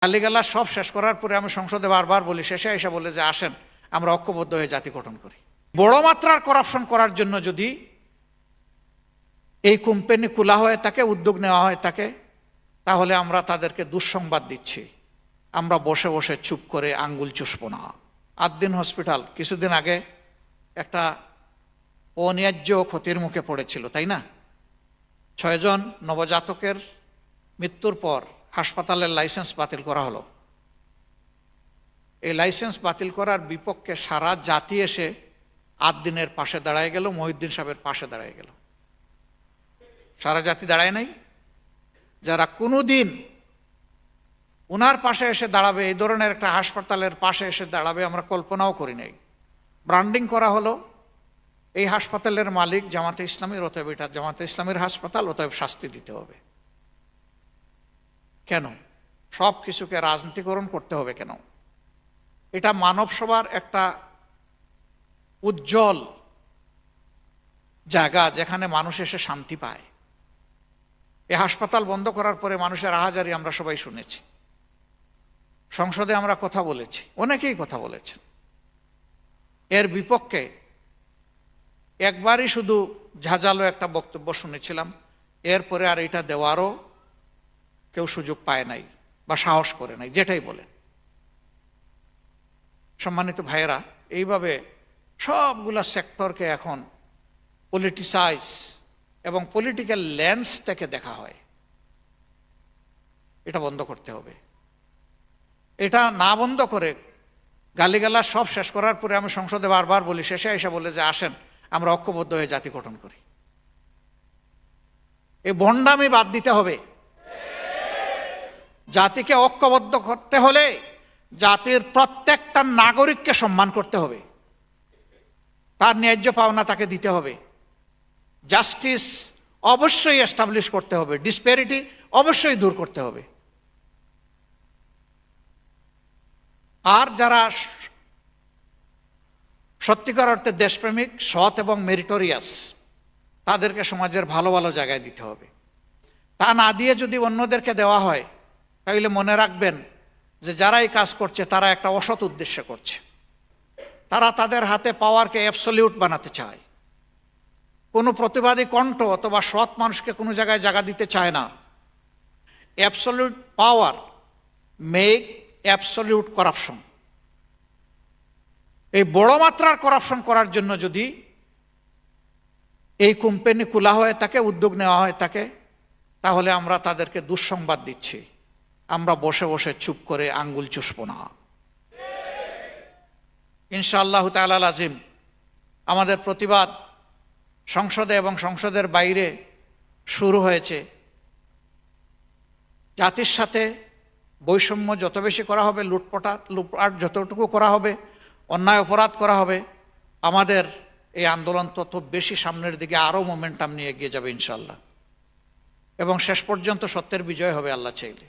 গালিগালাজ সব শেষ করার পরে আমি সংসদে বারবার বলি, শেষে এসে বলে যে আসেন আমরা ঐক্যবদ্ধ হয়ে জাতি গঠন করি। বড় মাত্রার করাপশন করার জন্য যদি এই কোম্পানি খোলা হয়ে থাকে, উদ্যোগ নেওয়া হয় থাকে, তাহলে আমরা তাদেরকে দুঃসংবাদ দিচ্ছি, আমরা বসে বসে চুপ করে আঙ্গুল চুষব না। আদ্দিন হসপিটাল কিছুদিন আগে একটা অন্যায্য ক্ষতির মুখে পড়েছিল, তাই না? 6 জন নবজাতকের মৃত্যুর পর হাসপাতালের লাইসেন্স বাতিল করা হলো। এই লাইসেন্স বাতিল করার বিপক্ষে সারা জাতি এসে আদ্দিনের পাশে দাঁড়ায় গেল, মহিউদ্দিন সাহেবের পাশে দাঁড়ায় গেল। সারা জাতি দাঁড়ায় নাই? যারা কোনোদিন ওনার পাশে এসে দাঁড়াবে, এই ধরনের একটা হাসপাতালের পাশে এসে দাঁড়াবে আমরা কল্পনাও করি নাই। ব্র্যান্ডিং করা হলো, এই হাসপাতালের মালিক জামাতে ইসলামীর, অতএব এটা জামাতে ইসলামীর হাসপাতাল, অতএব শাস্তি দিতে হবে। কেন সব কিছুকে রাজনীতিকরণ করতে হবে? কেন? এটা মানব সভার একটা উজ্জ্বল জায়গা যেখানে মানুষ এসে শান্তি পায়। এই হাসপাতাল বন্ধ করার পরে মানুষের আহাজারি আমরা সবাই শুনেছি, সংসদে আমরা কথা বলেছি, অনেকেই কথা বলেছেন। এর বিপক্ষে একবারই শুধু ঝাঁঝালো একটা বক্তব্য শুনেছিলাম, এরপরে আর এটা দেওয়ারও কেউ সুযোগ পায় নাই বা সাহস করে নাই, যেটাই বলে। সম্মানিত ভাইয়েরা, এইভাবে সবগুলা সেক্টরকে এখন পলিটিসাইজ এবং পলিটিক্যাল লেন্স থেকে দেখা হয়, এটা বন্ধ করতে হবে। এটা না বন্ধ করে গালিগালাজ সব শেষ করার পরে আমি সংসদে বারবার বলি, শেষে এসে বলে যে আসেন আমরা ঐক্যবদ্ধ হয়ে জাতি গঠন করি। এই ভণ্ডামি বাদ দিতে হবে। জাতিকে ঐক্যবদ্ধ করতে হলে জাতির প্রত্যেকটা নাগরিককে সম্মান করতে হবে, তার ন্যায্য পাওনা তাকে দিতে হবে, জাস্টিস অবশ্যই এস্টাবলিশ করতে হবে, ডিসপ্যারিটি অবশ্যই দূর করতে হবে। আর যারা সত্যিকার অর্থে দেশপ্রেমিক, সৎ এবং মেরিটোরিয়াস, তাদেরকে সমাজের ভালো ভালো জায়গায় দিতে হবে। তা না দিয়ে যদি অন্যদেরকে দেওয়া হয়, তাহলে মনে রাখবেন যে যারা এই কাজ করছে তারা একটা অসৎ উদ্দেশ্যে করছে। তারা তাদের হাতে পাওয়ারকে অ্যাবসলিউট বানাতে চায়। কোনো প্রতিবাদী কণ্ঠ অথবা সৎ মানুষকে কোনো জায়গায় জায়গা দিতে চায় না। অ্যাবসলিউট পাওয়ার মেক অ্যাবসলিউট করাপশন। এই বড় মাত্রার করাপশন করার জন্য যদি এই কোম্পানি খোলা হয়ে থাকে, উদ্যোগ নেওয়া হয় থাকে, তাহলে আমরা তাদেরকে দুঃসংবাদ দিচ্ছি, আমরা বসে বসে চুপ করে আঙ্গুল চুষব না। ইনশাআল্লাহ তাআলা আজিম আমাদের প্রতিবাদ সংসদে এবং সংসদের বাইরে শুরু হয়েছে। জাতির সাথে বৈষম্য যত বেশি করা হবে, লুটপাট যতটুকু করা হবে, অন্যায় অপরাধ করা হবে, আমাদের এই আন্দোলন তত বেশি সামনের দিকে আরও মোমেন্টাম নিয়ে এগিয়ে যাবে ইনশাআল্লাহ, এবং শেষ পর্যন্ত সত্যের বিজয় হবে আল্লাহ চাইলে।